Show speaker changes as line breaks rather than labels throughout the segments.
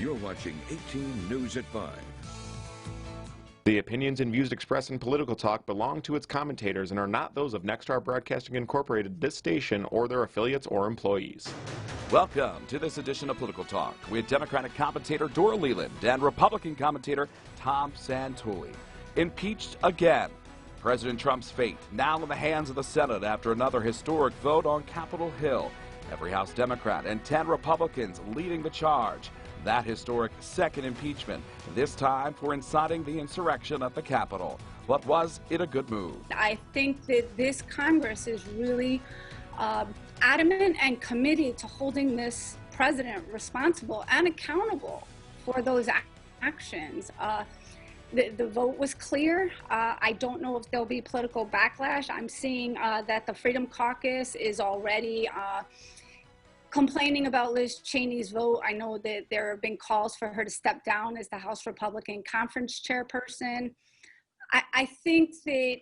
You're watching 18 News at 5.
The opinions and views expressed in Political Talk belong to its commentators and are not those of Nexstar Broadcasting Incorporated, this station, or their affiliates or employees.
Welcome to this edition of Political Talk with Democratic commentator Dora Leland and Republican commentator Tom Santulli. Impeached again. President Trump's fate now in the hands of the Senate after another historic vote on Capitol Hill. Every House Democrat and 10 Republicans leading the charge. That historic second impeachment, this time for inciting the insurrection at the Capitol. What was it a good move?
I think that this Congress is really adamant and committed to holding this president responsible and accountable for those actions. The vote was clear. I don't know if there'll be political backlash. I'm seeing that the Freedom Caucus is already complaining about Liz Cheney's vote. I know that there have been calls for her to step down as the House Republican Conference chairperson. I think that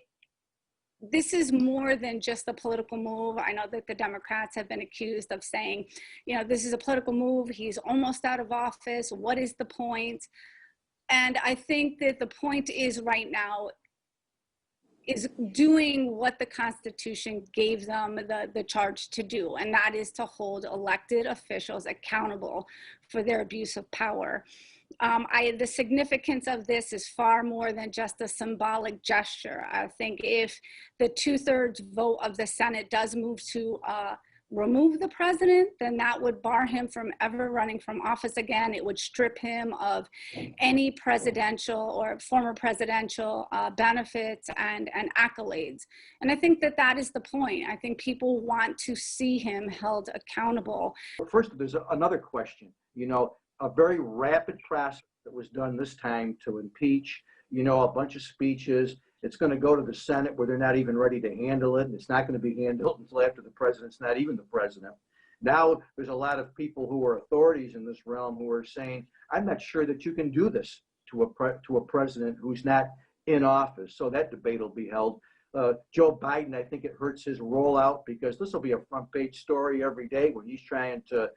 this is more than just a political move. I know that the Democrats have been accused of saying, you know, this is a political move. He's almost out of office. What is the point? And I think that the point is right now is doing what the Constitution gave them the charge to do, and that is to hold elected officials accountable for their abuse of power. The significance of this is far more than just a symbolic gesture. I think if the 2/3 vote of the Senate does move to remove the president, then that would bar him from ever running from office again. It would strip him of any presidential or former presidential benefits and accolades. And I think that that is the point. I think people want to see him held accountable.
First, there's another question. You know, a very rapid process that was done this time to impeach, you know, a bunch of speeches. It's going to go to the Senate where they're not even ready to handle it. And it's not going to be handled until after the president's not even the president. Now, there's a lot of people who are authorities in this realm who are saying, I'm not sure that you can do this to a president who's not in office. So that debate will be held. Joe Biden, I think it hurts his rollout because this will be a front page story every day when he's trying to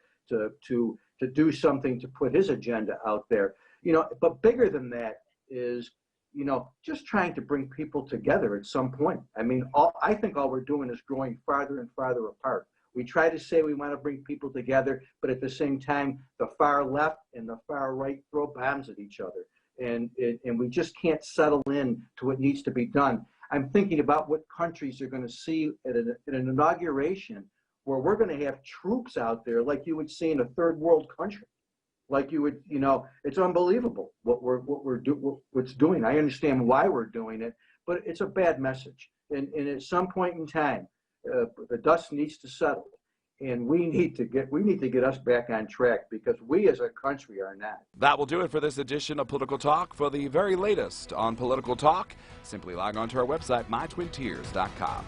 do something to put his agenda out there. You know, but bigger than that is, you know, just trying to bring people together at some point. I mean, I think all we're doing is growing farther and farther apart. We try to say we want to bring people together, but at the same time, the far left and the far right throw bombs at each other. And we just can't settle in to what needs to be done. I'm thinking about what countries are going to see at an inauguration where we're going to have troops out there like you would see in a third world country. Like you would, you know, it's unbelievable what's doing. I understand why we're doing it, but it's a bad message. And at some point in time, the dust needs to settle, and we need to get us back on track because we as a country are not.
That will do it for this edition of Political Talk. For the very latest on Political Talk, simply log on to our website, mytwintears.com.